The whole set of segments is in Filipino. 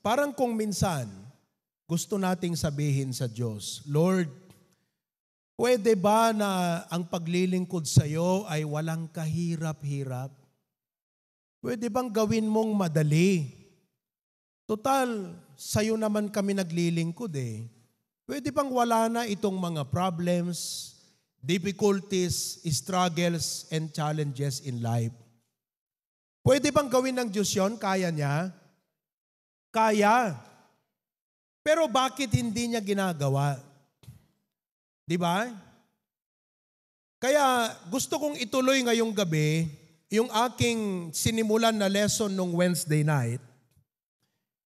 Parang kung minsan, gusto nating sabihin sa Diyos, Lord, pwede ba na ang paglilingkod sa iyo ay walang kahirap-hirap? Pwede bang gawin mong madali? Total, sa iyo naman kami naglilingkod eh. Pwede bang wala na itong mga problems, difficulties, struggles, and challenges in life? Pwede bang gawin ng Diyos yun? Kaya niya? Kaya. Pero bakit hindi niya ginagawa? Di ba? Kaya gusto kong ituloy ngayong gabi yung aking sinimulan na lesson nung Wednesday night,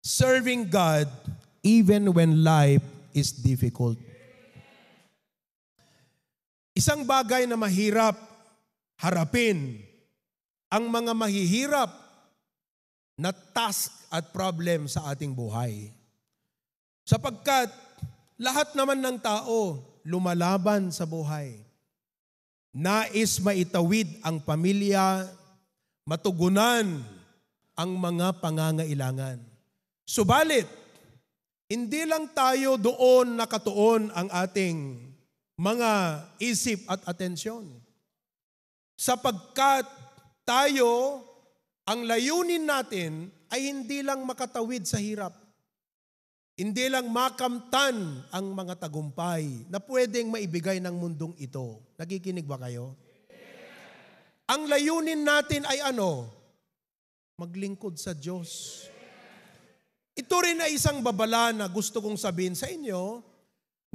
serving God even when life is difficult. Isang bagay na mahirap harapin ang mga mahihirap na task at problem sa ating buhay. Sapagkat lahat naman ng tao lumalaban sa buhay. Nais maitawid ang pamilya, matugunan ang mga pangangailangan. Subalit, hindi lang tayo doon nakatuon ang ating mga isip at atensyon. Sapagkat tayo, ang layunin natin ay hindi lang makatawid sa hirap. Hindi lang makamtan ang mga tagumpay na pwedeng maibigay ng mundong ito. Nakikinig ba kayo? Ang layunin natin ay ano? Maglingkod sa Diyos. Ito rin ay isang babala na gusto kong sabihin sa inyo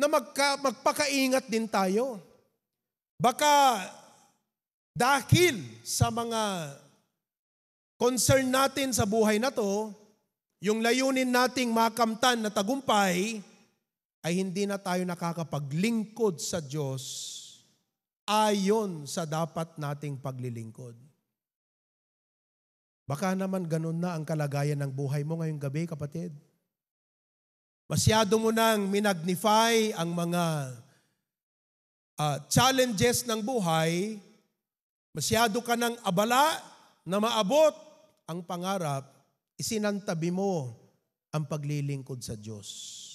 na magpakaingat din tayo. Baka dahil sa mga concern natin sa buhay na to, yung layunin nating makamtan na tagumpay ay hindi na tayo nakakapaglingkod sa Diyos ayon sa dapat nating paglilingkod. Baka naman ganun na ang kalagayan ng buhay mo ngayong gabi, kapatid. Masyado mo nang minagnify ang mga challenges ng buhay, masyado ka nang abala na maabot ang pangarap, isinantabi mo ang paglilingkod sa Diyos.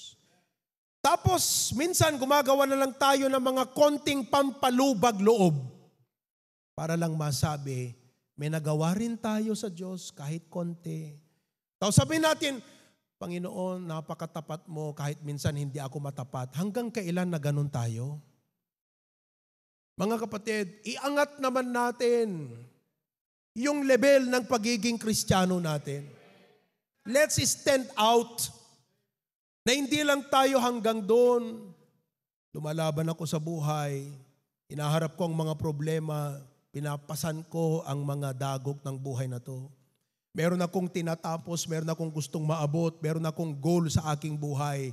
Tapos, minsan gumagawa na lang tayo ng mga konting pampalubag loob para lang masabi, may nagawa rin tayo sa Diyos kahit konti. Tapos sabihin natin, Panginoon, napakatapat mo kahit minsan hindi ako matapat. Hanggang kailan na ganun tayo? Mga kapatid, iangat naman natin yung level ng pagiging Kristiyano natin. Let's stand out na hindi lang tayo hanggang doon. Lumalaban ako sa buhay, hinaharap ko ang mga problema, pinapasan ko ang mga dagok ng buhay na to. Meron akong tinatapos, meron akong gustong maabot, meron akong goal sa aking buhay.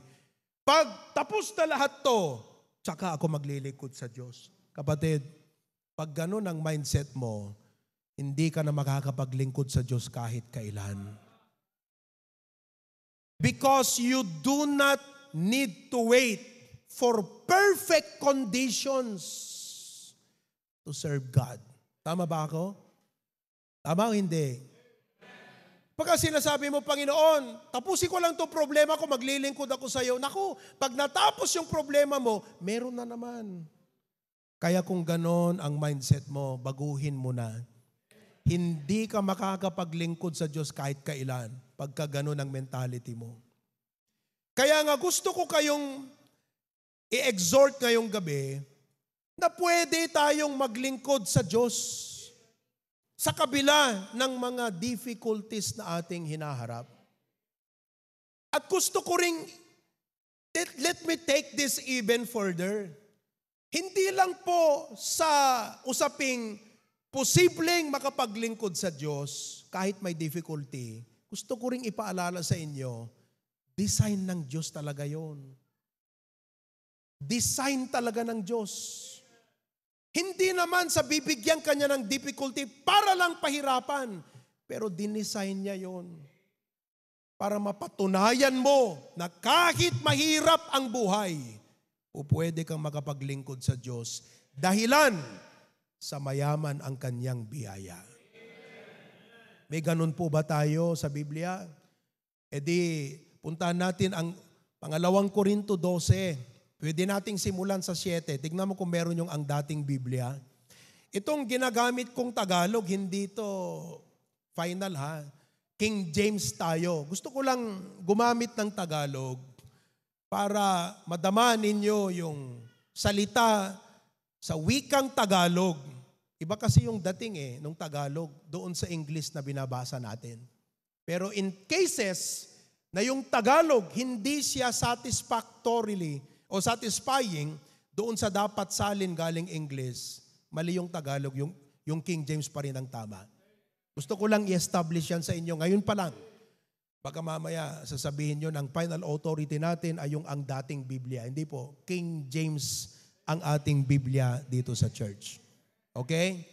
Pag tapos na lahat to, tsaka ako maglilingkod sa Diyos. Kapatid, pag ganun ang mindset mo, hindi ka na makakapaglingkod sa Diyos kahit kailan. Because you do not need to wait for perfect conditions to serve God. Tama ba ako? Tama o hindi? Pagka sinasabi mo, Panginoon, tapusin ko lang itong problema ko, maglilingkod ako sa iyo. Naku, pag natapos yung problema mo, meron na naman. Kaya kung ganon ang mindset mo, baguhin mo na. Hindi ka makakapaglingkod sa Diyos kahit kailan, pagka ganon ang mentality mo. Kaya nga gusto ko kayong i-exhort ngayong gabi, na pwede tayong maglingkod sa Diyos sa kabila ng mga difficulties na ating hinaharap. At gusto ko ring, let me take this even further. Hindi lang po sa usaping posibleng makapaglingkod sa Diyos kahit may difficulty, gusto ko ring ipaalala sa inyo, design ng Diyos talaga yon. Design talaga ng Diyos. Hindi naman sa bibigyan kanya ng difficulty para lang pahirapan. Pero dinesign niya yon para mapatunayan mo na kahit mahirap ang buhay, o pwede kang makapaglingkod sa Diyos dahilan sa mayaman ang kanyang biyaya. May ganun po ba tayo sa Biblia? E di, puntahan natin ang pangalawang Korinto 12. Pwede nating simulan sa 7. Tignan mo kung meron yung ang dating Biblia. Itong ginagamit kong Tagalog, hindi to final ha. King James tayo. Gusto ko lang gumamit ng Tagalog para madama ninyo yung salita sa wikang Tagalog. Iba kasi yung dating nung Tagalog doon sa English na binabasa natin. Pero in cases na yung Tagalog hindi siya satisfactorily o satisfying doon sa dapat salin galing English, mali yung Tagalog, yung King James pa rin ang tama. Gusto ko lang i-establish yan sa inyo ngayon pa lang. Baka mamaya sasabihin nyo ng final authority natin ay yung ang dating Biblia. Hindi po, King James ang ating Biblia dito sa church. Okay?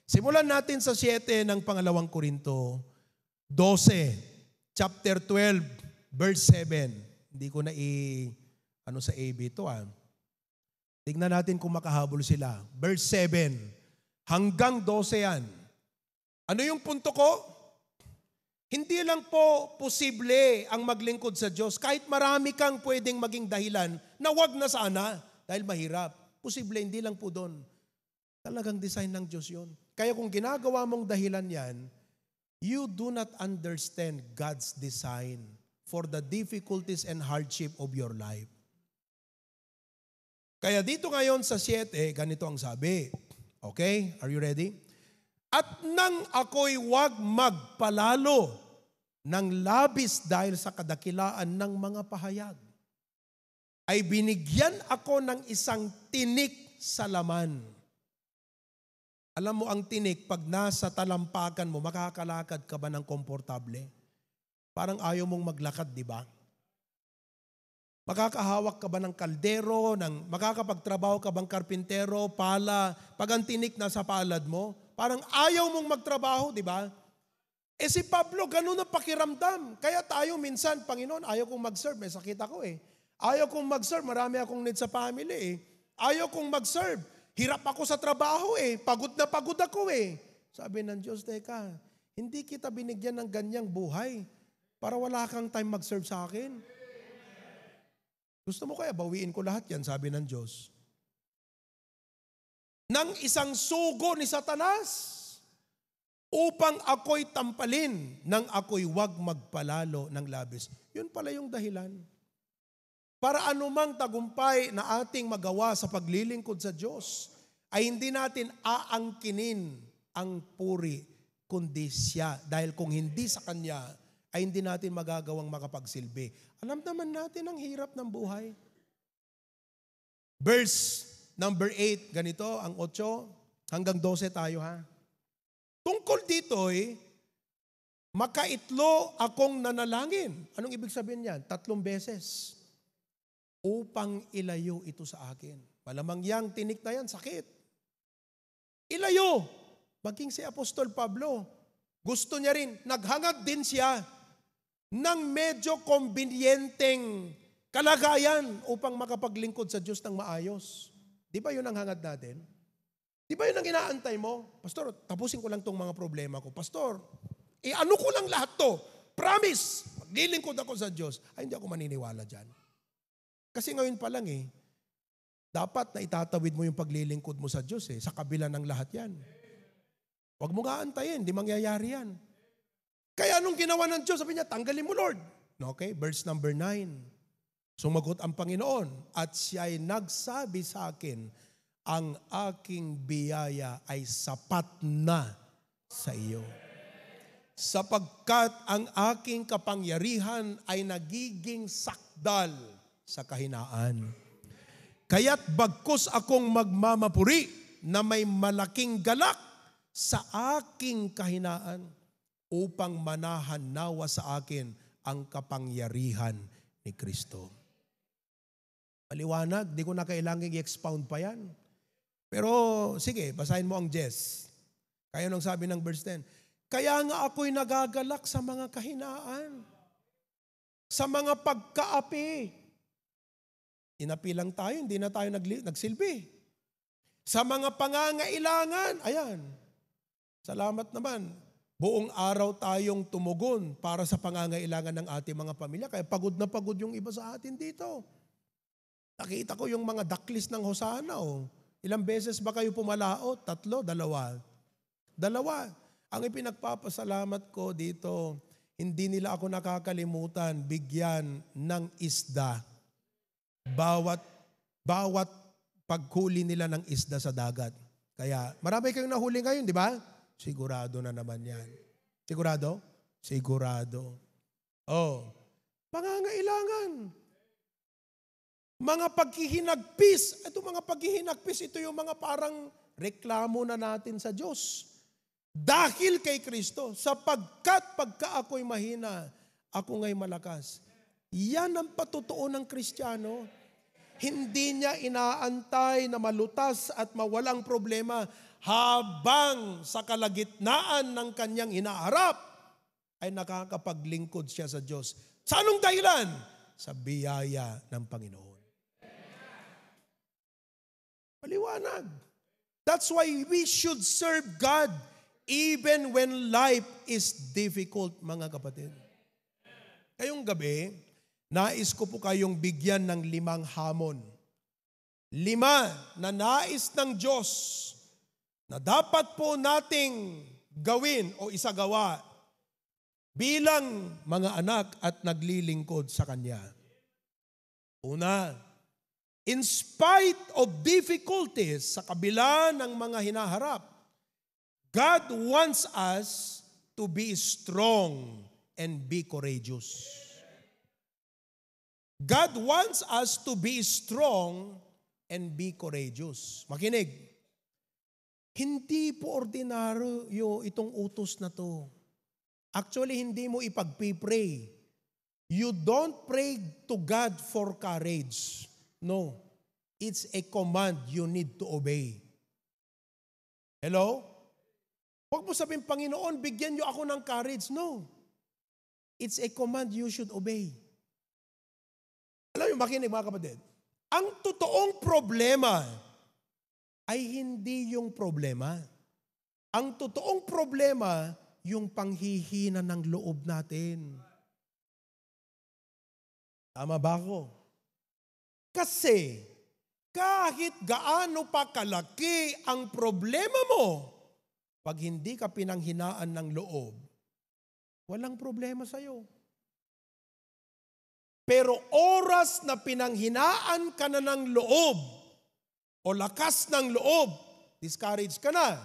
Simulan natin sa 7 ng pangalawang Korinto 12, chapter 12, verse 7. Hindi ko na sa AB ito Tignan natin kung makahabol sila. Verse 7, hanggang 12 yan. Ano yung punto ko? Hindi lang po posible ang maglingkod sa Diyos. Kahit marami kang pwedeng maging dahilan na wag na sana dahil mahirap. Posible, hindi lang po doon. Talagang design ng Diyos yun. Kaya kung ginagawa mong dahilan yan, you do not understand God's design for the difficulties and hardship of your life. Kaya dito ngayon sa 7, ganito ang sabi. Okay? Are you ready? At nang ako'y wag magpalalo ng labis dahil sa kadakilaan ng mga pahayag, ay binigyan ako ng isang tinik sa laman. Alam mo ang tinik, pag nasa talampakan mo, makakalakad ka ba ng komportable? Parang ayaw mong maglakad, di ba? Makakahawak ka ba ng kaldero, makakapagtrabaho ka bang karpintero, pala, pag ang tinik nasa palad mo, parang ayaw mong magtrabaho, di ba? Si Pablo, ganun ang pakiramdam. Kaya tayo minsan, Panginoon, ayaw kong mag-serve, may sakit ako Ayaw kong mag-serve, marami akong need sa family Ayaw kong mag-serve, hirap ako sa trabaho pagod na pagod ako Sabi ng Diyos, teka, hindi kita binigyan ng ganyang buhay para wala kang time mag-serve sa akin. Gusto mo kaya bawiin ko lahat yan, sabi ng Diyos. Nang isang sugo ni Satanas upang ako'y tampalin nang ako'y wag magpalalo ng labis. Yun pala yung dahilan. Para anumang tagumpay na ating magawa sa paglilingkod sa Diyos ay hindi natin aangkinin ang puri kundi siya. Dahil kung hindi sa Kanya ay hindi natin magagawang makapagsilbi. Alam naman natin ang hirap ng buhay. Verse number 8, ganito, ang 8 hanggang 12 tayo Tungkol dito makaitlo akong nanalangin. Anong ibig sabihin yan? 3 beses. Upang ilayo ito sa akin. Malamang yang tinik na yan, sakit. Ilayo. Maging si Apostol Pablo. Gusto niya rin, naghangad din siya ng medyo kombinyenteng kalagayan upang makapaglingkod sa Diyos ng maayos. Di ba yun ang hangad natin? Di ba yun ang inaantay mo? Pastor, tapusin ko lang tong mga problema ko. Pastor, ano ko lang lahat to? Promise, maglilingkod ako sa Diyos. Ay, hindi ako maniniwala dyan. Kasi ngayon pa lang dapat na itatawid mo yung paglilingkod mo sa Diyos sa kabila ng lahat yan. Huwag mo nga antayin, di mangyayari yan. Kaya anong ginawa ng Diyos? Sabi niya, tanggalin mo Lord. Okay, verse number 9. Sumagot ang Panginoon at siya'y nagsabi sa akin, ang aking biyaya ay sapat na sa iyo. Sapagkat ang aking kapangyarihan ay nagiging sakdal sa kahinaan. Kaya't bagkus akong magmamapuri na may malaking galak sa aking kahinaan upang manahan nawa sa akin ang kapangyarihan ni Kristo. Maliwanag, di ko na kailangang i-expound pa yan. Pero sige, basahin mo ang Jess. Kaya nung sabi ng verse 10, kaya nga ako'y nagagalak sa mga kahinaan, sa mga pagkaapi. Inapi lang tayo, hindi na tayo nagsilbi. Sa mga pangangailangan, ayan, salamat naman. Buong araw tayong tumugon para sa pangangailangan ng ating mga pamilya. Kaya pagod na pagod yung iba sa atin dito. Nakita ko yung mga daklis ng Hosana. Oh. Ilang beses ba kayo pumalaot? 3, 2. 2. Ang ipinagpapasalamat ko dito, hindi nila ako nakakalimutan bigyan ng isda. Bawat paghuli nila ng isda sa dagat. Kaya marami kayong nahuli ngayon, di ba? Sigurado na naman yan. Sigurado? Sigurado. Oh, pangangailangan. Mga paghihinagpis. Ito mga paghihinagpis, ito yung mga parang reklamo na natin sa Diyos. Dahil kay Kristo, sapagkat pagka ako'y mahina, ako nga'y malakas. Yan ang patutuo ng Kristiyano. Hindi niya inaantay na malutas at mawalang problema habang sa kalagitnaan ng kanyang hinaharap ay nakakapaglingkod siya sa Diyos. Sa anong dahilan? Sa biyaya ng Panginoon. Paliwanag. That's why we should serve God even when life is difficult, mga kapatid. Ngayong gabi, nais ko po kayong bigyan ng 5 hamon. 5 na nais ng Diyos na dapat po nating gawin o isagawa bilang mga anak at naglilingkod sa Kanya. Una, in spite of difficulties sa kabila ng mga hinaharap, God wants us to be strong and be courageous. God wants us to be strong and be courageous. Makinig. Hindi po ordinaryo itong utos na to. Actually, hindi mo ipagpipray. You don't pray to God for courage. No. It's a command you need to obey. Hello? Huwag mo sabihin, Panginoon, bigyan niyo ako ng courage. No. It's a command you should obey. Alam niyo, makinig mga kapatid. Ang totoong problema ay hindi yung problema. Ang totoong problema, yung panghihina ng loob natin. Tama ba ako? Kasi, kahit gaano pa kalaki ang problema mo, pag hindi ka pinanghinaan ng loob, walang problema sa'yo. Pero oras na pinanghinaan ka na ng loob, o lakas ng loob, discourage ka na,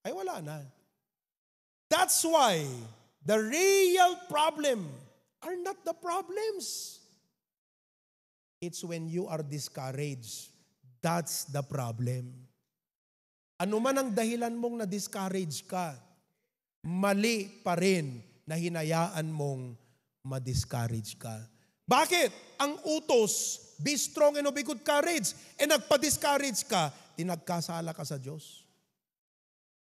ay wala na. That's why the real problem are not the problems. It's when you are discouraged. That's the problem. Ano man ang dahilan mong na-discourage ka, mali pa rin na hinayaan mong ma-discourage ka. Bakit? Ang utos, be strong and of a good courage, and nagpa-discourage ka, tinagkasala ka sa Diyos.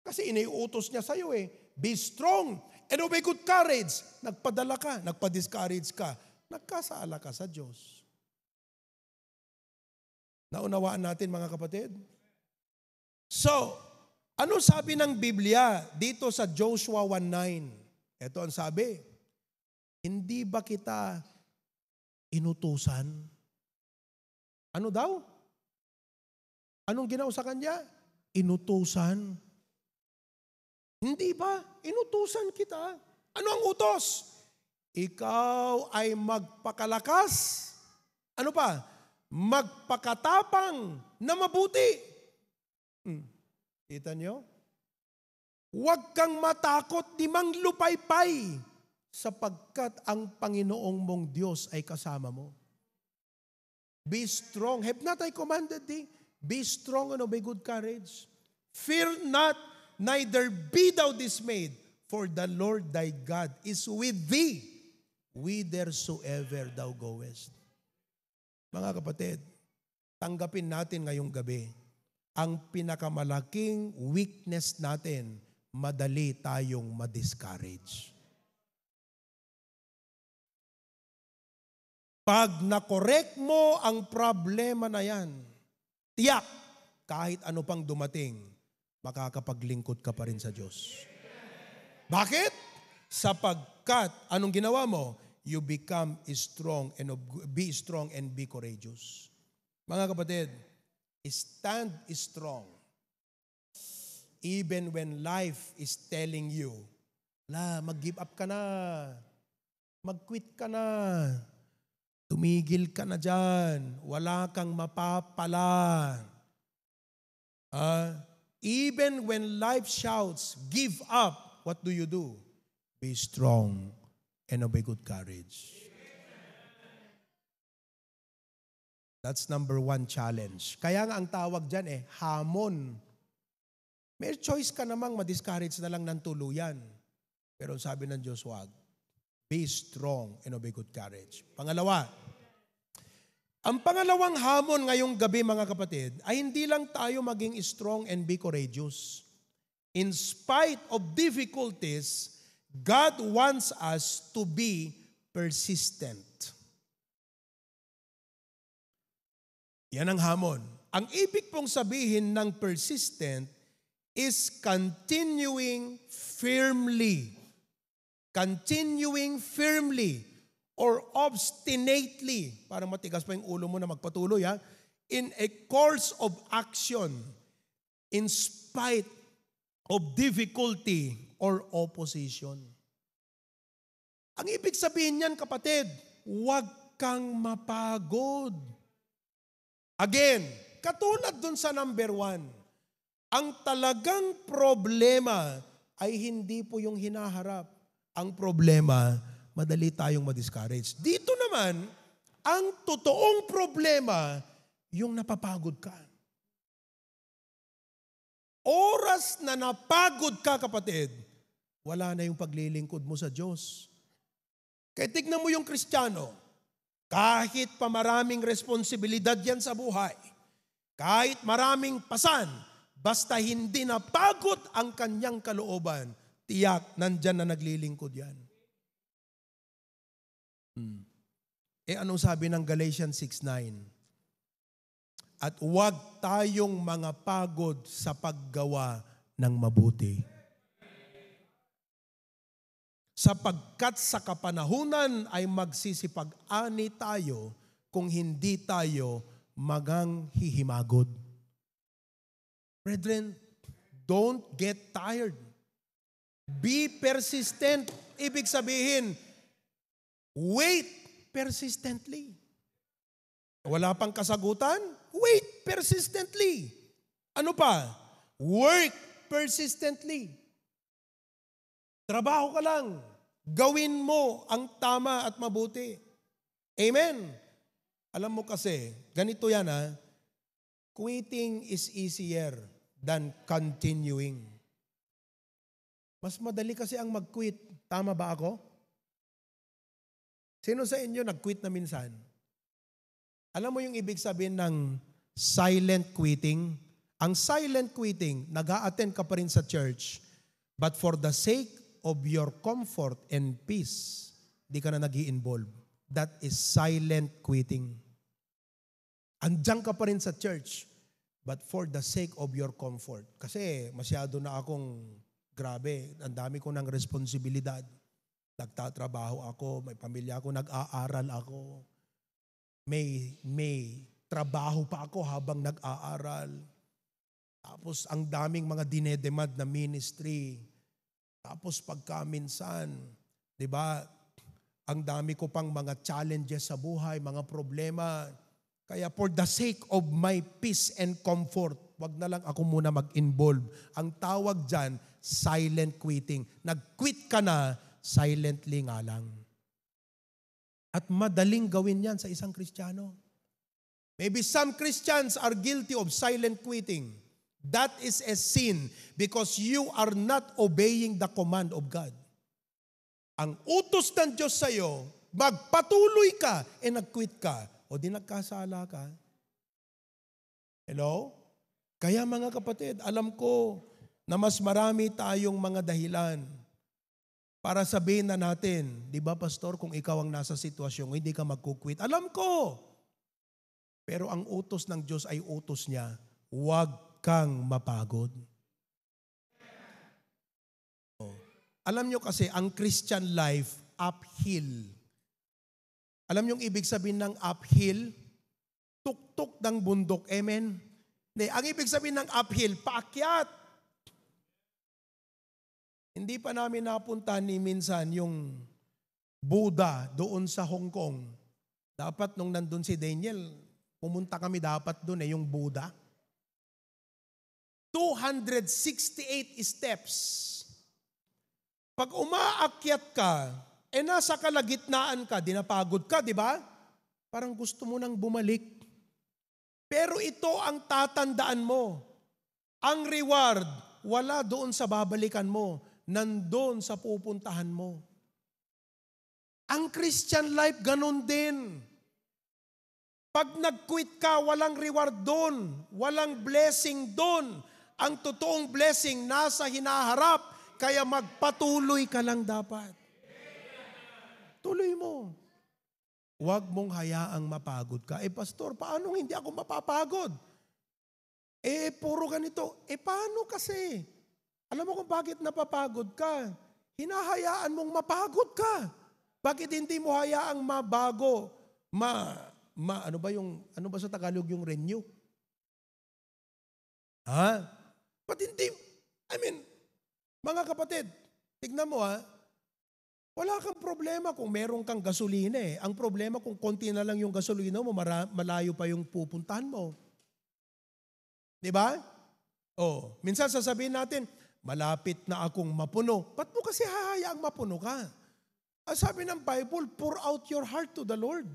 Kasi iniutos niya sa iyo be strong and of a good courage. Nagpadala ka, nagpa-discourage ka, nagkasala ka sa Diyos. Naunawaan natin mga kapatid? So, ano sabi ng Biblia dito sa Joshua 1:9? Ito ang sabi, hindi ba kita inutusan? Ano daw? Anong ginawa sa kanya? Inutusan. Hindi ba? Inutusan kita. Ano ang utos? Ikaw ay magpakalakas. Ano pa? Magpakatapang na mabuti. Kita niyo? Huwag kang matakot di manglupaypay sapagkat ang Panginoong mong Diyos ay kasama mo. Be strong. Have not I commanded thee? Be strong and of a good courage. Fear not, neither be thou dismayed, for the Lord thy God is with thee, whithersoever thou goest. Mga kapatid, tanggapin natin ngayong gabi, ang pinakamalaking weakness natin, madali tayong ma-discourage. Pag na-correct mo ang problema na yan, tiyak, kahit ano pang dumating, makakapaglingkod ka pa rin sa Diyos. Bakit? Sapagkat, anong ginawa mo? You become strong and be strong and be courageous. Mga kapatid, stand strong. Even when life is telling you, mag-give up ka na, mag-quit ka na, tumigil ka na dyan, wala kang mapapala. Even when life shouts, give up, what do? Be strong and obey good courage. That's number 1 challenge. Kaya nga ang tawag dyan hamon. May choice ka namang ma-discourage na lang ng tuluyan. Pero sabi ng Diyos, wag. Be strong and obey good courage. Pangalawa, ang pangalawang hamon ngayong gabi mga kapatid, ay hindi lang tayo maging strong and be courageous. In spite of difficulties, God wants us to be persistent. Yan ang hamon. Ang ibig pong sabihin ng persistent is continuing firmly. Continuing firmly or obstinately, parang matigas pa yung ulo mo na magpatuloy, in a course of action in spite of difficulty or opposition. Ang ibig sabihin niyan, kapatid, huwag kang mapagod. Again, katulad dun sa number 1, ang talagang problema ay hindi po yung hinaharap. Ang problema, madali tayong ma-discourage. Dito naman, ang totoong problema, yung napapagod ka. Oras na napagod ka, kapatid, wala na yung paglilingkod mo sa Diyos. Kaya tignan mo yung Kristiyano, kahit pa maraming responsibilidad yan sa buhay, kahit maraming pasan, basta hindi napagod ang kanyang kalooban, tiyak, nandyan na naglilingkod yan. Anong sabi ng Galatians 6:9? At huwag tayong mga pagod sa paggawa ng mabuti. Sapagkat sa kapanahunan ay magsisipag-ani tayo kung hindi tayo magang hihimagod. Brethren, don't get tired. Be persistent. Ibig sabihin, wait persistently. Wala pang kasagutan? Wait persistently. Ano pa? Work persistently. Trabaho ka lang. Gawin mo ang tama at mabuti. Amen. Alam mo kasi, ganito yan quitting is easier than continuing. Mas madali kasi ang mag-quit. Tama ba ako? Sino sa inyo nag-quit na minsan? Alam mo yung ibig sabihin ng silent quitting? Ang silent quitting, nag-a-attend ka pa rin sa church, but for the sake of your comfort and peace, di ka na nag-i-involve. That is silent quitting. Andiyan ka pa rin sa church, but for the sake of your comfort. Kasi masyado na akong grabe, ang dami ko ng responsibilidad. Nagtatrabaho ako, may pamilya ako, nag-aaral ako. May trabaho pa ako habang nag-aaral. Tapos ang daming mga dinedemand na ministry. Tapos pagka minsan, di ba, ang dami ko pang mga challenges sa buhay, mga problema. Kaya for the sake of my peace and comfort, wag na lang ako muna mag-involve. Ang tawag dyan, silent quitting. Nag-quit ka na, silently nga lang. At madaling gawin yan sa isang Kristiyano. Maybe some Christians are guilty of silent quitting. That is a sin because you are not obeying the command of God. Ang utos ng Diyos sa iyo, magpatuloy ka nag-quit ka o di nagkasala ka. Hello? Kaya mga kapatid, alam ko na mas marami tayong mga dahilan para sabihin na natin, di ba pastor, kung ikaw ang nasa sitwasyon, hindi ka magkukwit. Alam ko. Pero ang utos ng Diyos ay utos niya, huwag kang mapagod. Alam nyo kasi, ang Christian life, uphill. Alam nyo yung ibig sabihin ng uphill? Tuktok ng bundok. Amen? Hindi, ang ibig sabihin ng uphill, paakyat. Hindi pa namin napunta ni minsan yung Buddha doon sa Hong Kong. Dapat nung nandun si Daniel, pumunta kami dapat doon yung Buddha. 268 steps. Pag umaakyat ka, nasa kalagitnaan ka, dinapagod ka, di ba? Parang gusto mo nang bumalik. Pero ito ang tatandaan mo. Ang reward, wala doon sa babalikan mo, nandun sa pupuntahan mo. Ang Christian life, ganun din. Pag nag-quit ka, walang reward doon, walang blessing doon. Ang totoong blessing nasa hinaharap, kaya magpatuloy ka lang dapat. Tuloy mo. Huwag mong hayaang mapagod ka. Pastor, paano hindi ako mapapagod? Puro ganito. Paano kasi? Alam mo kung bakit napapagod ka? Hinahayaan mong mapagod ka. Bakit hindi mo hayaang mabago? Ano ba sa Tagalog yung renew? Ha? Ba't hindi? Mga kapatid, tignan mo wala kang problema kung meron kang gasolina Ang problema kung konti na lang yung gasolina mo, malayo pa yung pupuntahan mo. Di ba? Minsan sasabihin natin, malapit na akong mapuno. Ba't mo kasi hahayaang mapuno ka? Ang sabi ng Bible, pour out your heart to the Lord.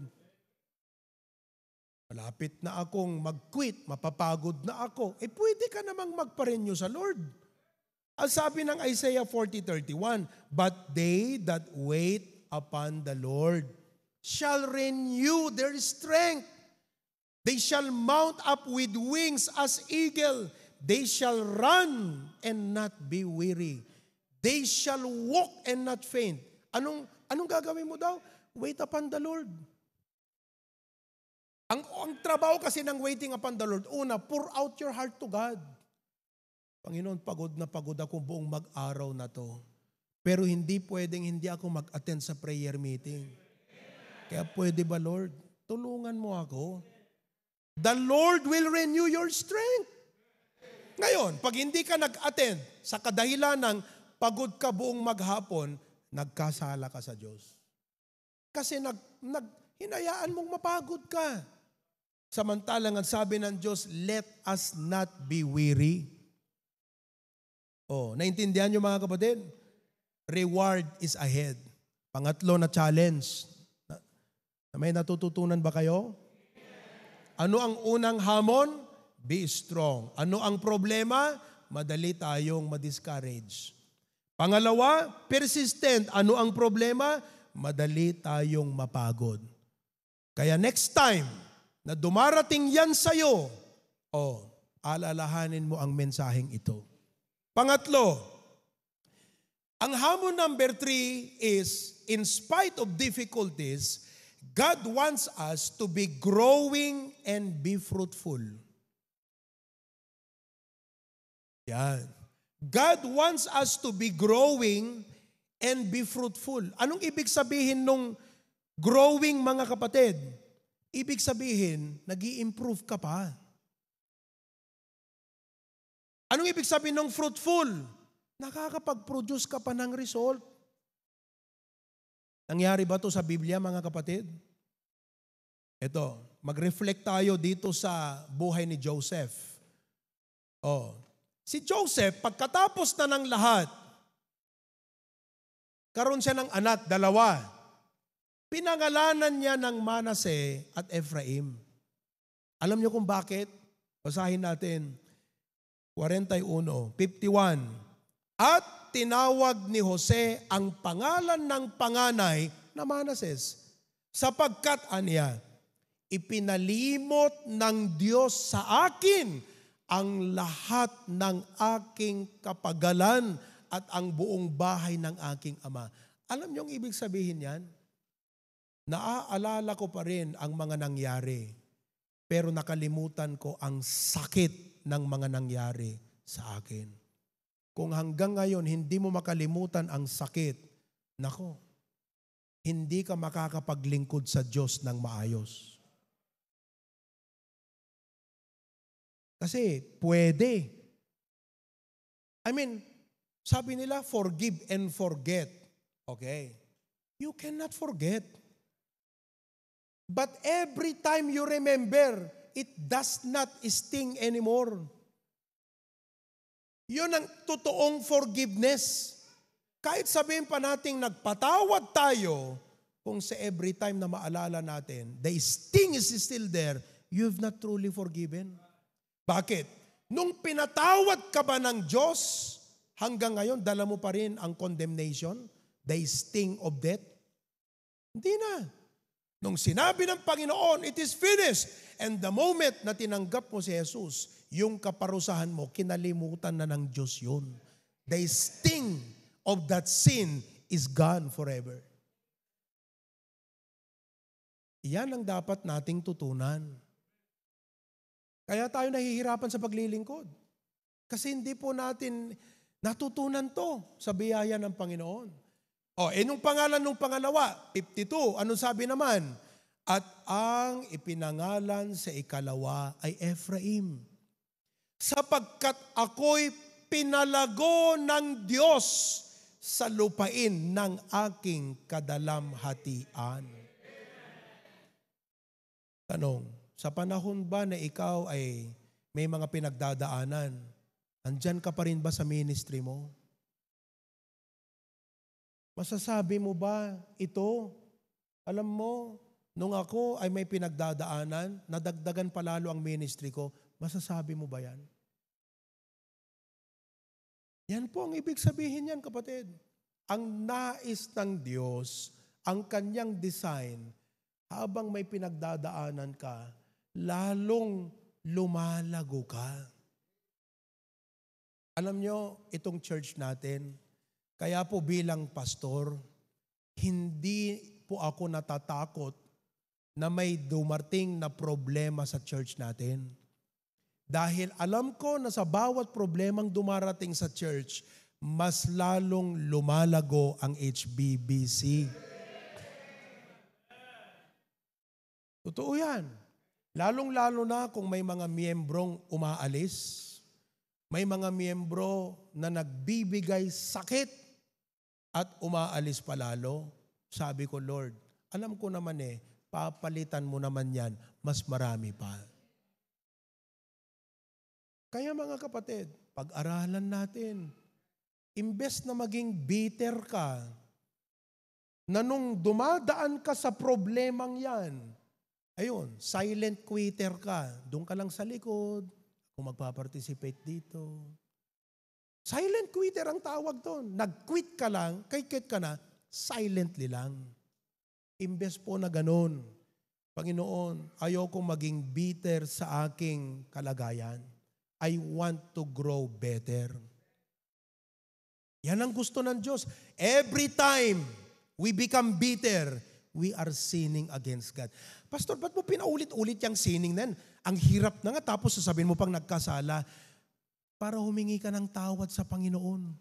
Malapit na akong mag-quit, mapapagod na ako. Pwede ka namang magpa-renew sa Lord. Ang sabi ng Isaiah 40:31, but they that wait upon the Lord shall renew their strength. They shall mount up with wings as eagle. They shall run and not be weary. They shall walk and not faint. Anong gagawin mo daw? Wait upon the Lord. Ang trabaho kasi ng waiting upon the Lord, una, pour out your heart to God. Panginoon, pagod na pagod ako buong mag-araw na to. Pero hindi pwedeng hindi ako mag-attend sa prayer meeting. Kaya pwede ba, Lord? Tulungan mo ako. The Lord will renew your strength. Ngayon, pag hindi ka nag-attend sa kadahilan ng pagod ka buong maghapon, nagkasala ka sa Diyos. Kasi hinayaan mong mapagod ka. Samantalang ang sabi ng Diyos, let us not be weary. Naintindihan niyo mga kapatid? Reward is ahead. Pangatlo na challenge. May natututunan ba kayo? Ano ang unang hamon? Be strong. Ano ang problema? Madali tayong ma-discourage. Pangalawa, persistent. Ano ang problema? Madali tayong mapagod. Kaya next time na dumarating yan sa'yo, alalahanin mo ang mensaheng ito. Pangatlo, ang hamon number 3 is, in spite of difficulties, God wants us to be growing and be fruitful. Yan. God wants us to be growing and be fruitful. Anong ibig sabihin nung growing, mga kapatid? Ibig sabihin, nag-i-improve ka pa. Anong ibig sabihin ng fruitful? Nakakapag-produce ka pa ng result. Nangyari ba ito sa Biblia, mga kapatid? Ito, mag-reflect tayo dito sa buhay ni Joseph. Si Joseph, pagkatapos na ng lahat, karoon siya ng anak, 2. Pinangalanan niya ng Manase at Ephraim. Alam niyo kung bakit? Basahin natin. 41:51. At tinawag ni Jose ang pangalan ng panganay na Manases, sapagkat ipinalimot ng Diyos sa akin ang lahat ng aking kapagalan at ang buong bahay ng aking ama. Alam niyo ang ibig sabihin yan? Naaalala ko pa rin ang mga nangyari, pero nakalimutan ko ang sakit ng mga nangyari sa akin. kung hanggang ngayon hindi mo makalimutan ang sakit, nako, hindi ka makakapaglingkod sa Diyos ng maayos. Kasi pwede. Sabi nila, forgive and forget. Okay. You cannot forget. But every time you remember, it does not sting anymore. Yun ang totoong forgiveness. Kahit sabihin pa nating nagpatawad tayo, kung sa every time na maalala natin, the sting is still there, you've not truly forgiven. Bakit? Nung pinatawad ka ba ng Diyos, hanggang ngayon, dala mo pa rin ang condemnation, the sting of death? Hindi na. Nung sinabi ng Panginoon, it is finished. And the moment na tinanggap mo si Jesus, yung kaparusahan mo, kinalimutan na ng Diyos yun. The sting of that sin is gone forever. Yan ang dapat nating tutunan. Kaya tayo nahihirapan sa paglilingkod. Kasi hindi po natin natutunan to sa biyaya ng Panginoon. Nung pangalan nung pangalawa, 52, anong sabi naman? At ang ipinangalan sa ikalawa ay Ephraim. Sapagkat ako'y pinalago ng Diyos sa lupain ng aking kadalamhatian. Tanong, sa panahon ba na ikaw ay may mga pinagdadaanan, andyan ka pa rin ba sa ministry mo? Masasabi mo ba ito? Alam mo, nung ako ay may pinagdadaanan, nadagdagan palalo ang ministry ko, masasabi mo ba yan? Yan po ang ibig sabihin yan, kapatid. Ang nais ng Diyos, ang kanyang design, habang may pinagdadaanan ka, lalong lumalago ka. Alam nyo, itong church natin, kaya po bilang pastor, hindi po ako natatakot na may dumating na problema sa church natin. Dahil alam ko na sa bawat problemang dumarating sa church, mas lalong lumalago ang HBBC. Totoo yan. Lalong-lalo na kung may mga miyembrong umaalis, may mga miyembro na nagbibigay sakit at umaalis palalo. Sabi ko, Lord, alam ko naman papalitan mo naman yan, mas marami pa. Kaya mga kapatid, pag-aralan natin, imbes na maging bitter ka, na nung dumadaan ka sa problemang yan, ayun, silent quitter ka. Doon ka lang sa likod. Kung magpa-participate dito. Silent quitter ang tawag doon. Nag-quit ka lang, quit ka na, silently lang. Imbes po na ganun. Panginoon, ayokong maging bitter sa aking kalagayan. I want to grow better. Yan ang gusto ng Diyos. Every time we become bitter, we are sinning against God. Pastor, ba't mo pinaulit-ulit yung sinning na yan? Ang hirap na nga, tapos sasabihin mo pang nagkasala para humingi ka ng tawad sa Panginoon.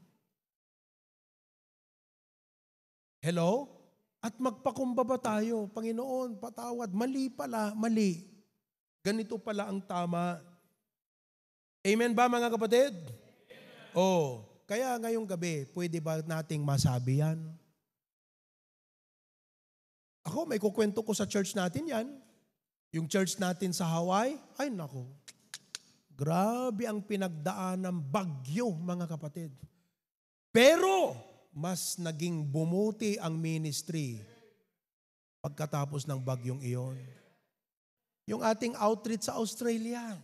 Hello? At magpakumbaba tayo, Panginoon, patawad. Mali pala, mali. Ganito pala ang tama. Amen ba mga kapatid? Kaya ngayong gabi, pwede ba nating masabi yan? Ako, may kukwento ko sa church natin yan. Yung church natin sa Hawaii, ay nako, grabe ang pinagdaan ng bagyo, mga kapatid. Pero, mas naging bumuti ang ministry pagkatapos ng bagyong iyon. Yung ating outreach sa Australia,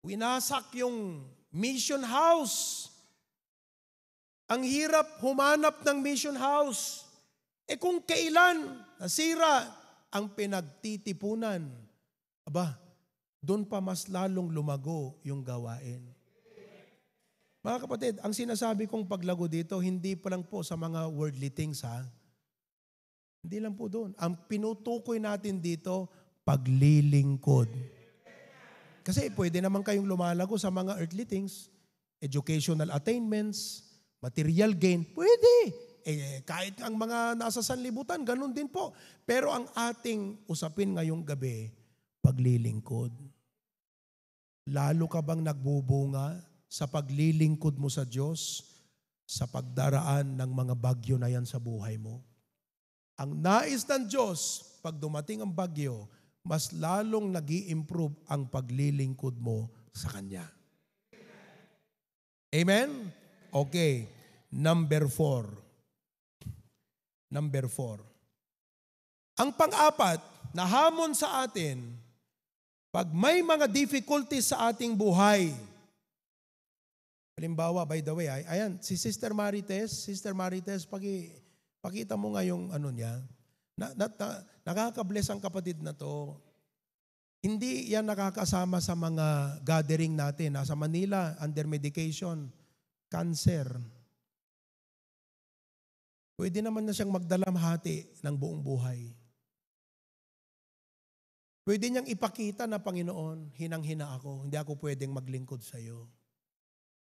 winasak yung mission house. Ang hirap humanap ng mission house. Kung kailan nasira ang pinagtitipunan, doon pa mas lalong lumago yung gawain. Mga kapatid, ang sinasabi kong paglago dito, hindi pa lang po sa mga worldly things Hindi lang po doon. Ang pinutukoy natin dito, paglilingkod. Kasi pwede naman kayong lumalago sa mga earthly things. educational attainments, material gain, pwede. Kahit ang mga nasa sanlibutan, ganun din po. Pero ang ating usapin ngayong gabi, paglilingkod. Lalo ka bang nagbubunga sa paglilingkod mo sa Diyos sa pagdaraan ng mga bagyo na yan sa buhay mo? Ang nais ng Diyos, pag dumating ang bagyo, mas lalong nag-i-improve ang paglilingkod mo sa Kanya. Amen? Okay. Number 4. Ang pang-apat na hamon sa atin, pag may mga difficulties sa ating buhay, halimbawa, by the way, ayan, si Sister Marites, pakita mo nga yung ano niya, nakaka-bless ang kapatid na to. Hindi yan nakakasama sa mga gathering natin. Nasa Manila, under medication, cancer. Pwede naman na siyang magdalamhati ng buong buhay. Pwede niyang ipakita na, Panginoon, hinang-hina ako, hindi ako pwedeng maglingkod sa iyo.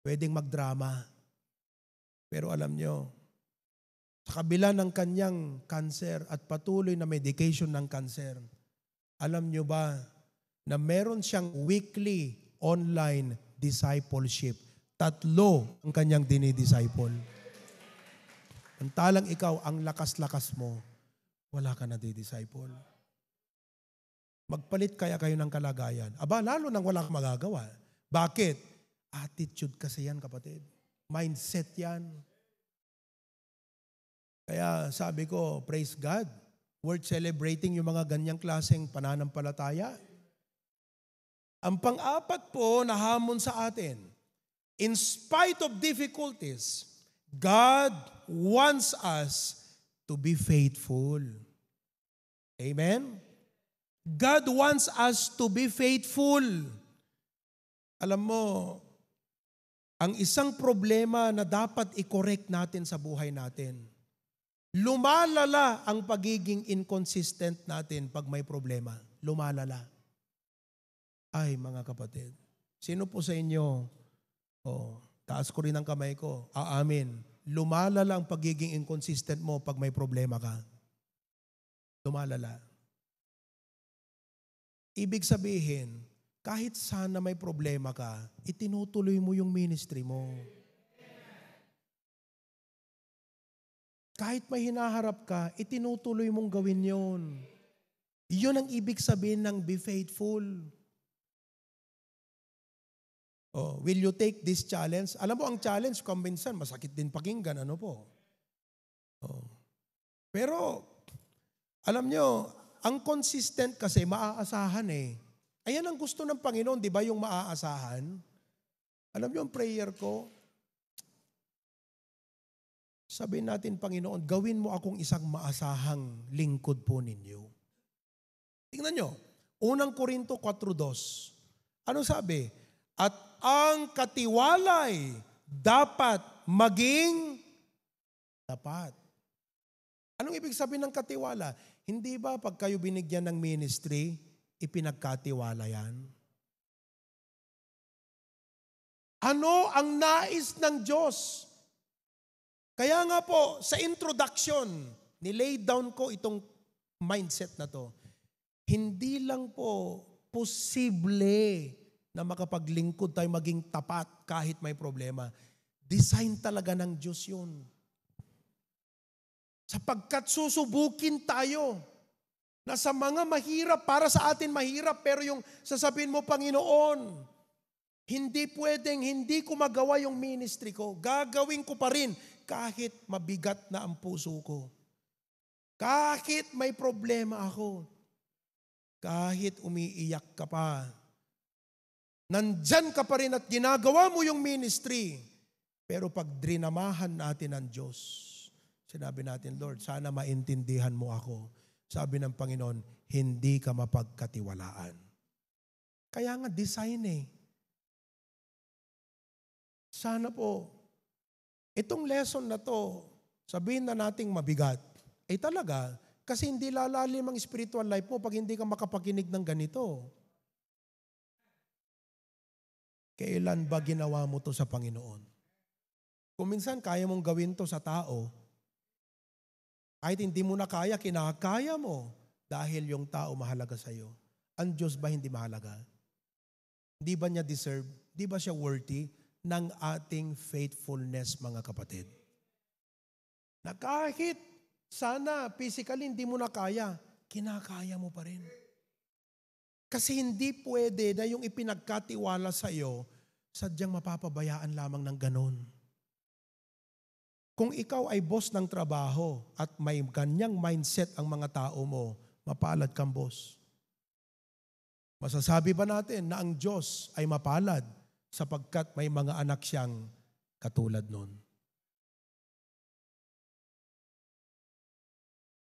Pwedeng magdrama. Pero alam niyo, sa kabila ng kanyang cancer at patuloy na medication ng cancer, alam niyo ba na meron siyang weekly online discipleship? 3 ang kanyang dinidisciple. Ang talang ikaw, ang lakas-lakas mo, wala ka na di-disciple. Magpalit kaya kayo ng kalagayan. Aba, lalo nang wala kang magagawa. Bakit? Attitude kasi yan, kapatid. Mindset yan. Kaya sabi ko, praise God, worth celebrating yung mga ganyang klaseng pananampalataya. Ang pang-apat po na hamon sa atin, in spite of difficulties, God wants us to be faithful. Amen? God wants us to be faithful. Alam mo, ang isang problema na dapat i-correct natin sa buhay natin, lumalala ang pagiging inconsistent natin pag may problema. Lumalala. Ay, mga kapatid, sino po sa inyo, taas ko rin ang kamay ko, aamin, lumalala ang pagiging inconsistent mo pag may problema ka. Lumalala. Ibig sabihin, kahit sana may problema ka, itinutuloy mo yung ministry mo. Kahit may hinaharap ka, itinutuloy mong gawin yon. Yun ang ibig sabihin ng be faithful. Will you take this challenge? Alam mo, ang challenge, kung minsan, masakit din pakinggan, ano po. Pero, alam nyo, ang consistent kasi maaasahan eh. Ayan ang gusto ng Panginoon, di ba, yung maaasahan? Alam nyo ang prayer ko? Sabihin natin, Panginoon, gawin mo akong isang maasahang lingkod po ninyo. Tingnan nyo, 1 Corinto 4:2. Ano sabi? At ang katiwalay dapat maging tapat. Anong ibig sabihin ng katiwala? Hindi ba pag kayo binigyan ng ministry, ipinagkatiwala yan? Ano ang nais ng Diyos? Kaya nga po, sa introduction, nilay down ko itong mindset na to. Hindi lang po posible na makapaglingkod tayo maging tapat kahit may problema. Design talaga ng Diyos yun. Sapagkat susubukin tayo na sa mga mahirap, para sa atin mahirap, pero yung sasabihin mo, Panginoon, hindi pwedeng, hindi ko magawa yung ministry ko. Gagawin ko pa rin kahit mabigat na ang puso ko. Kahit may problema ako. Kahit umiiyak ka pa. Nandyan ka pa rin at ginagawa mo yung ministry. Pero pag drinamahan natin ang Diyos, sinabi natin, Lord, sana maintindihan mo ako. Sabi ng Panginoon, hindi ka mapagkatiwalaan. Kaya nga design eh. Sana po, itong lesson na to, sabihin na nating mabigat. Talaga, kasi hindi lalalim ang spiritual life mo pag hindi ka makapakinig ng ganito. Kailan ba ginawa mo to sa Panginoon? Kung minsan kaya mong gawin to sa tao, kahit hindi mo na kaya, kinakaya mo dahil yung tao mahalaga sa'yo. Ang Diyos ba hindi mahalaga? Di ba niya deserve? Di ba siya worthy ng ating faithfulness, mga kapatid? Na kahit sana physically hindi mo na kaya, kinakaya mo pa rin. Kasi hindi pwede na yung ipinagkatiwala sa iyo, sadyang mapapabayaan lamang ng ganon. Kung ikaw ay boss ng trabaho at may ganyang mindset ang mga tao mo, mapalad kang boss. Masasabi ba natin na ang Diyos ay mapalad sapagkat may mga anak siyang katulad nun?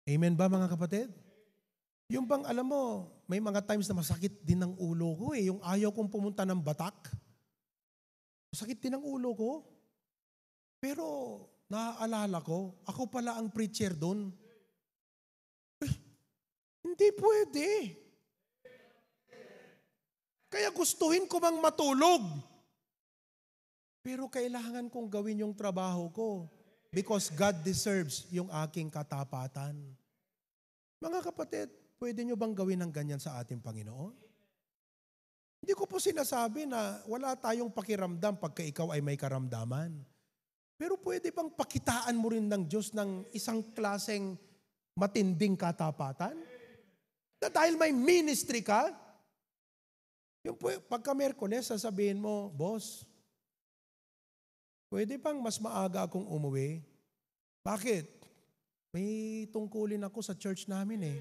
Amen ba, mga kapatid? Yung bang alam mo, may mga times na masakit din ang ulo ko eh. Yung ayaw kong pumunta ng Batak. Masakit din ang ulo ko. Pero naaalala ko, ako pala ang preacher doon. Hindi pwede. Kaya gustuhin ko mang matulog. Pero kailangan kong gawin yung trabaho ko because God deserves yung aking katapatan. Mga kapatid, pwede nyo bang gawin ng ganyan sa ating Panginoon? Hindi ko po sinasabi na wala tayong pakiramdam pagka ikaw ay may karamdaman. Pero pwede bang pakitaan mo rin ng Diyos ng isang klaseng matinding katapatan? Na dahil may ministry ka, yung pagka Miyerkules, sasabihin mo, boss, pwede bang mas maaga akong umuwi? Bakit? May tungkulin ako sa church namin eh.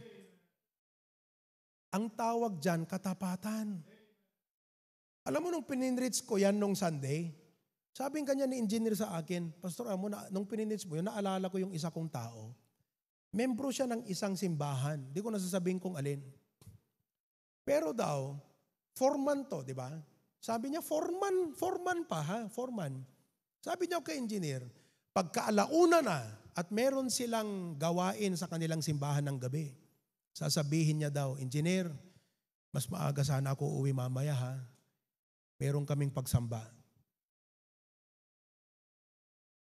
Ang tawag dyan, katapatan. Alam mo nung pininreach ko yan nung Sunday, sabing kanya ni engineer sa akin, Pastor Amo, nung pininreach mo yun, naalala ko yung isa kong tao. Membro siya ng isang simbahan. Di ko nasasabihin kung alin. Pero daw, foreman to, di ba? Sabi niya, foreman pa ha, foreman. Sabi niya kay engineer, pagkaalauna na at meron silang gawain sa kanilang simbahan ng gabi, sasabihin niya daw, engineer, mas maaga sana ako uwi mamaya ha. Meron kaming pagsamba.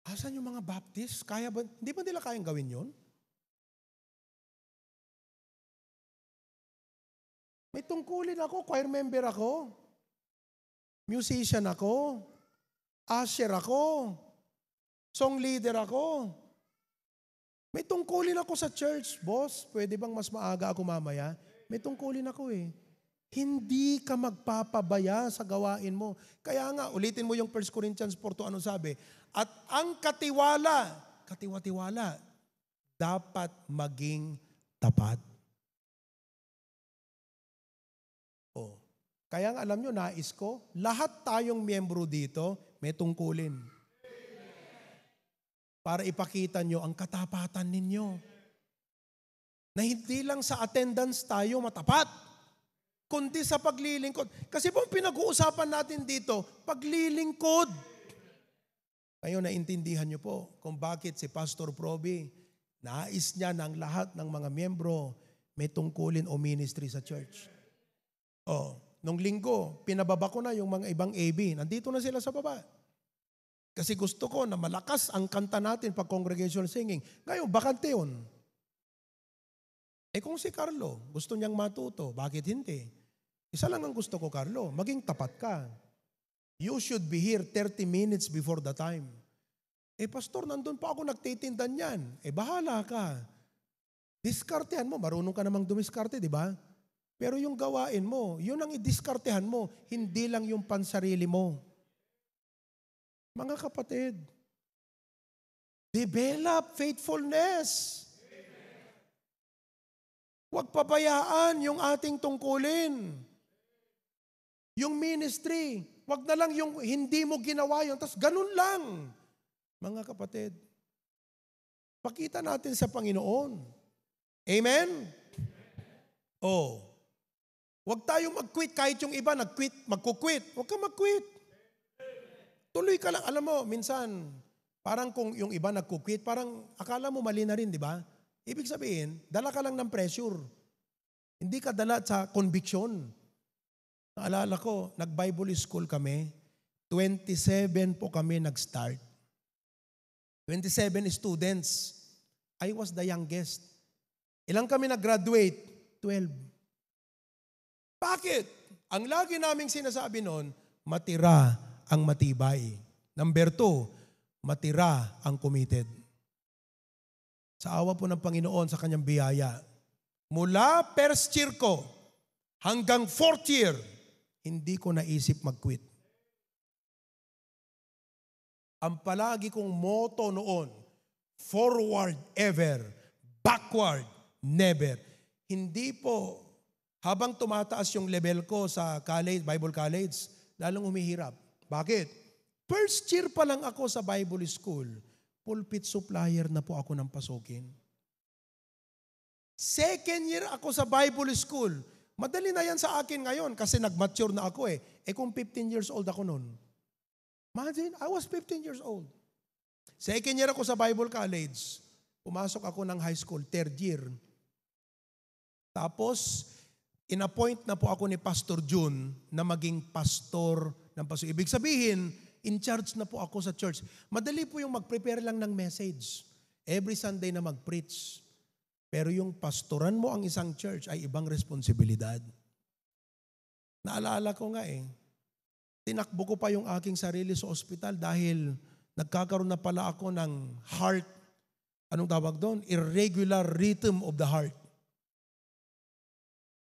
Asan yung mga Baptist? Kaya ba? Hindi ba nila kayang gawin yun? May tungkulin ako, choir member ako, musician ako, usher ako, song leader ako. May tungkulin ako sa church, boss. Pwede bang mas maaga ako mamaya? May tungkulin ako eh. Hindi ka magpapabaya sa gawain mo. Kaya nga, ulitin mo yung 1 Corinthians 4:2, ano sabi? At ang katiwala, dapat maging tapat. Oh. Kaya nga alam nyo, nais ko, lahat tayong miyembro dito, may tungkulin. Para ipakita nyo ang katapatan ninyo. Na hindi lang sa attendance tayo matapat, kundi sa paglilingkod. Kasi po pinag-uusapan natin dito, paglilingkod. Ngayon, naintindihan nyo po kung bakit si Pastor Proby, nais niya ng lahat ng mga miyembro may tungkulin o ministry sa church. Oh, nung linggo, pinababa ko na yung mga ibang AB. Nandito na sila sa baba. Kasi gusto ko na malakas ang kanta natin pag congregational singing. Ngayon, bakante yun. Kung si Carlo, gusto niyang matuto, bakit hindi? Isa lang ang gusto ko, Carlo, maging tapat ka. You should be here 30 minutes before the time. Pastor, nandun pa ako nagtitindan yan. Bahala ka. Diskartehan mo, marunong ka namang dumiskarte, di ba? Pero yung gawain mo, yun ang idiskartehan mo, hindi lang yung pansarili mo. Mga kapatid, develop faithfulness. Huwag pabayaan yung ating tungkulin. Yung ministry, huwag na lang yung hindi mo ginawa yun, tapos ganun lang. Mga kapatid, pakita natin sa Panginoon. Amen? Oh. Huwag tayong mag-quit kahit yung iba magkukwit. Huwag ka mag-quit. Tuloy ka lang. Alam mo, minsan, parang kung yung iba nagkukwit, parang akala mo mali na rin, di ba? Ibig sabihin, dala ka lang ng pressure. Hindi ka dala sa conviction. Naalala ko, nag-Bible school kami. 27 po kami nag-start. 27 students. I was the youngest. Ilang kami nag-graduate? 12. Bakit? Ang lagi naming sinasabi noon, matira ang matibay. Number 2, matira ang committed. Sa awa po ng Panginoon sa kanyang biyaya, mula first year ko hanggang fourth year, hindi ko naisip mag-quit. Ang palagi kong motto noon, forward ever, backward never. Hindi po, habang tumataas yung level ko sa college, Bible college, lalong humihirap. Bakit? First year pa lang ako sa Bible school, pulpit supplier na po ako ng pasukin. Second year ako sa Bible school, madali na yan sa akin ngayon kasi nag-mature na ako eh. Kung 15 years old ako noon. Imagine, I was 15 years old. Second year ako sa Bible college. Pumasok ako ng high school, third year. Tapos, in-appoint na po ako ni Pastor June na maging pastor ng pastor. Ibig sabihin, in charge na po ako sa church. Madali po yung mag-prepare lang ng message. Every Sunday na mag-preach. Pero yung pastoran mo ang isang church ay ibang responsibilidad. Naalala ko nga tinakbo ko pa yung aking sarili sa ospital dahil nagkakaroon na pala ako ng heart, anong tawag doon? Irregular rhythm of the heart.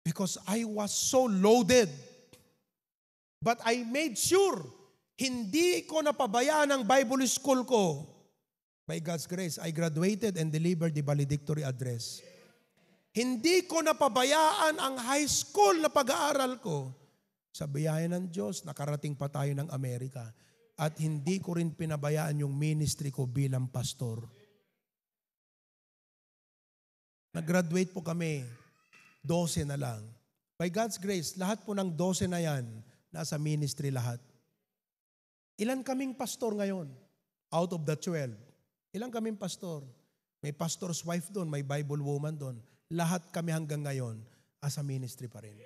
Because I was so loaded. But I made sure, hindi ko napabayaan ang Bible school ko. By God's grace, I graduated and delivered the valedictory address. Hindi ko napabayaan ang high school na pag-aaral ko. Sa biyaya ng Diyos, nakarating pa tayo ng Amerika. At hindi ko rin pinabayaan yung ministry ko bilang pastor. Nag-graduate po kami, 12 na lang. By God's grace, lahat po ng 12 na yan, nasa ministry lahat. Ilan kaming pastor ngayon? Out of the 12. Ilan kaming pastor? May pastor's wife doon, may Bible woman doon. Lahat kami hanggang ngayon, as a ministry pa rin.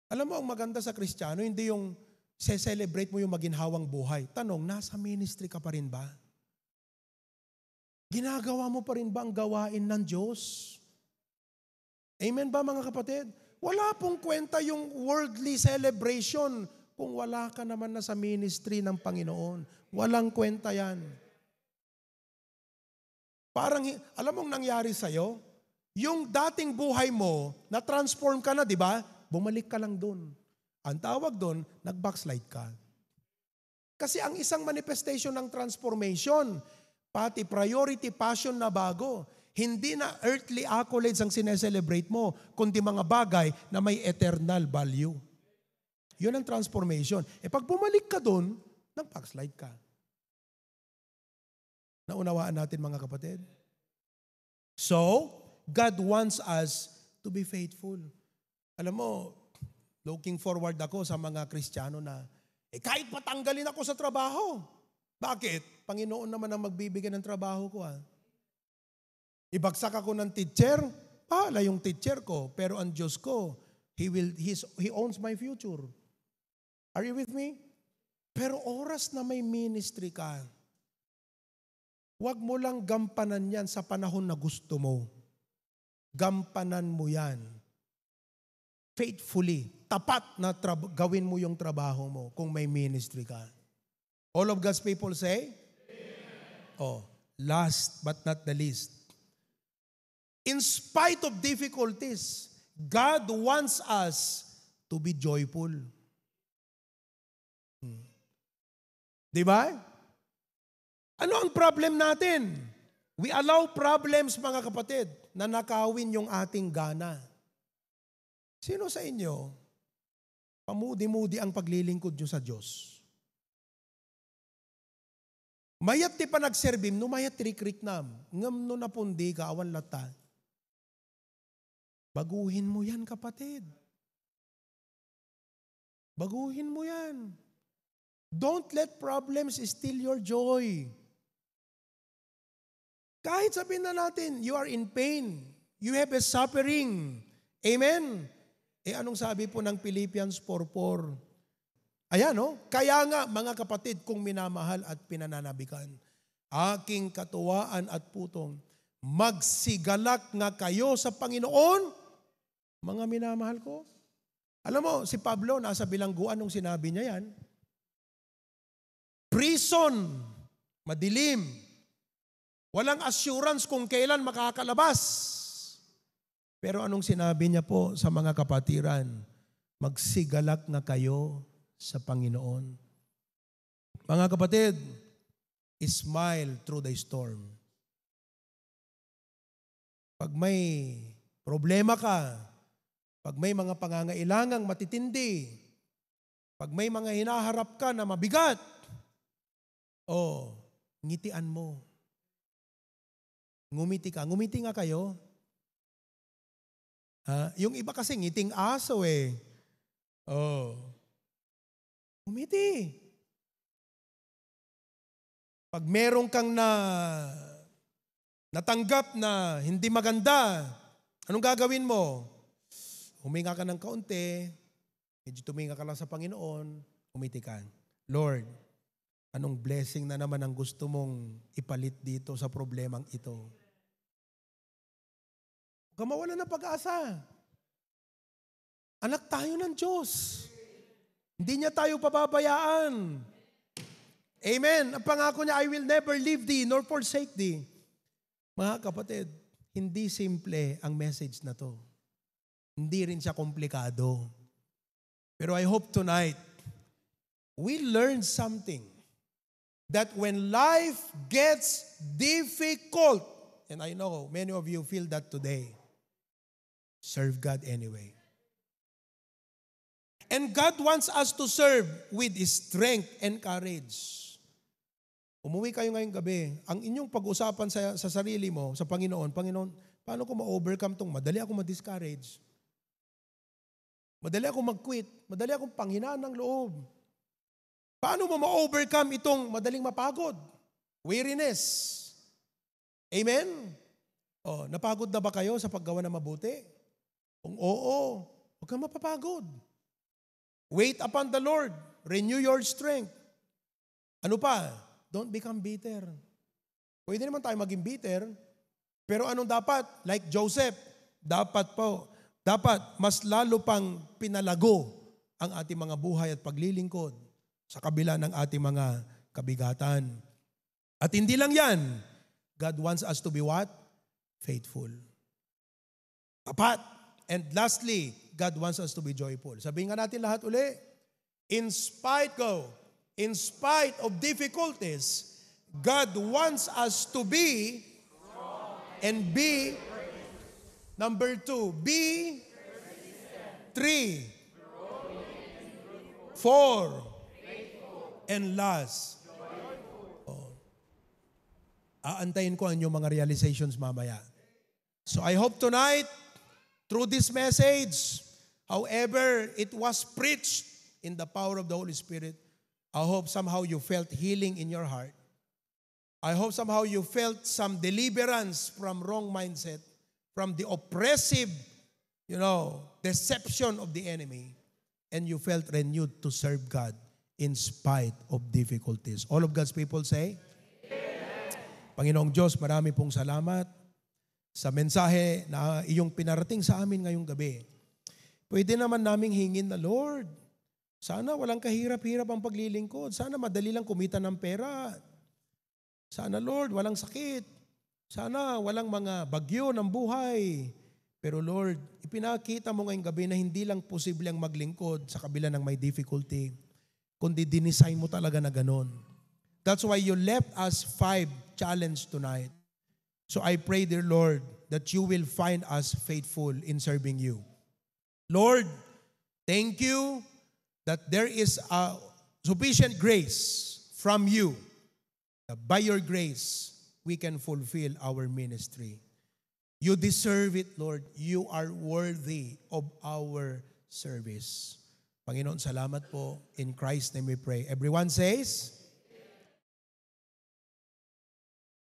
Alam mo, ang maganda sa Kristiyano, hindi yung celebrate mo yung maginhawang buhay. Tanong, nasa ministry ka pa rin ba? Ginagawa mo pa rin ba ang gawain ng Diyos? Amen ba mga kapatid? Wala pong kwenta yung worldly celebration kung wala ka naman na sa ministry ng Panginoon. Walang kwenta yan. Parang, alam mong nangyari sa'yo? Yung dating buhay mo, na-transform ka na, di ba? Bumalik ka lang doon. Ang tawag doon, nag-backslide ka. Kasi ang isang manifestation ng transformation, pati priority, passion na bago, hindi na earthly accolades ang sineselebrate mo, kundi mga bagay na may eternal value. Yun ang transformation. Pag bumalik ka doon, nag-backslide ka. Naunawaan natin mga kapatid? So, God wants us to be faithful. Alam mo, looking forward ako sa mga Kristiyano na, kahit patanggalin ako sa trabaho. Bakit? Panginoon naman ang magbibigay ng trabaho ko. Ibagsak ako ng teacher, pahala yung teacher ko. Pero ang Diyos ko, He owns my future. Are you with me? Pero oras na may ministry ka, huwag mo lang gampanan yan sa panahon na gusto mo. Gampanan mo yan faithfully, tapat na gawin mo yung trabaho mo kung may ministry ka. All of God's people say? Amen. Last but not the least. In spite of difficulties, God wants us to be joyful. Di ba? Ano ang problem natin? We allow problems, mga kapatid, na nakawin yung ating gana. Sino sa inyo, pamudi-mudi ang paglilingkod nyo sa Diyos? Mayat ti pa nagserbim, no mayat trikrik nam, ngam no napundi ka, awan lata. Baguhin mo yan, kapatid. Baguhin mo yan. Don't let problems steal your joy. Kahit sabihin na natin, you are in pain, you have a suffering. Amen? Anong sabi po ng Philippians 4:4? Ayan, no? Kaya nga, mga kapatid, kung minamahal at pinananabikan, aking katuwaan at putong, magsigalak nga kayo sa Panginoon, mga minamahal ko. Alam mo, si Pablo, nasa bilangguan nung sinabi niya yan. Prison, madilim, walang assurance kung kailan makakalabas. Pero anong sinabi niya po sa mga kapatiran? Magsigalak nga kayo sa Panginoon. Mga kapatid, smile through the storm. Pag may problema ka, pag may mga pangangailangang matitindi, pag may mga hinaharap ka na mabigat, ngitian mo. Ngumiti ka. Ngumiti nga kayo. Yung iba kasi ngiting aso eh. Ngumiti. Pag meron kang natanggap na hindi maganda, anong gagawin mo? Huminga ka ng kaunti, medyo tuminga ka lang sa Panginoon, umiti ka. Lord, anong blessing na naman ang gusto mong ipalit dito sa problemang ito? Huwag ka mawalan ng pag-asa. Anak tayo ng Diyos. Hindi niya tayo pababayaan. Amen. Ang pangako niya, I will never leave thee nor forsake thee. Mga kapatid, hindi simple ang message na to. Hindi rin siya komplikado. Pero I hope tonight, we learn something that when life gets difficult, and I know many of you feel that today, serve God anyway. And God wants us to serve with strength and courage. Umuwi kayo ngayong gabi, ang inyong pag-usapan sa sarili mo, sa Panginoon, Panginoon, paano ko ma-overcome tong madali ako ma-discourage? Madali ako mag-quit. Madali akong panghinaan ng loob. Paano mo ma-overcome itong madaling mapagod? Weariness. Amen? Napagod na ba kayo sa paggawa ng mabuti? Kung oo, huwag kang mapapagod. Wait upon the Lord. Renew your strength. Ano pa? Don't become bitter. Pwede naman tayo maging bitter, pero anong dapat? Like Joseph, dapat mas lalo pang pinalago ang ating mga buhay at paglilingkod sa kabila ng ating mga kabigatan. At hindi lang yan, God wants us to be what? Faithful. Tapat. And lastly, God wants us to be joyful. Sabihin nga natin lahat uli, in spite of difficulties, God wants us to be and be. Number 2, be. 3, 4, and last. Aantayin ko ang inyong mga realizations mamaya. So I hope tonight, through this message, however it was preached in the power of the Holy Spirit, I hope somehow you felt healing in your heart. I hope somehow you felt some deliverance from wrong mindset, from the oppressive, deception of the enemy, and you felt renewed to serve God in spite of difficulties. All of God's people say, Amen. Panginoong Diyos, marami pong salamat sa mensahe na iyong pinarating sa amin ngayong gabi. Pwede naman naming hingin na, Lord, sana walang kahirap-hirap ang paglilingkod. Sana madali lang kumita ng pera. Sana, Lord, walang sakit. Sana walang mga bagyo ng buhay. Pero Lord, ipinakita mo ngayong gabi na hindi lang posible ang maglingkod sa kabila ng may difficulty, kundi dinesign mo talaga na ganon. That's why you left us 5 challenge tonight. So I pray, dear Lord, that you will find us faithful in serving you. Lord, thank you that there is a sufficient grace from you. By your grace, we can fulfill our ministry. You deserve it, Lord. You are worthy of our service. Panginoon, salamat po. In Christ's name we pray. Everyone says,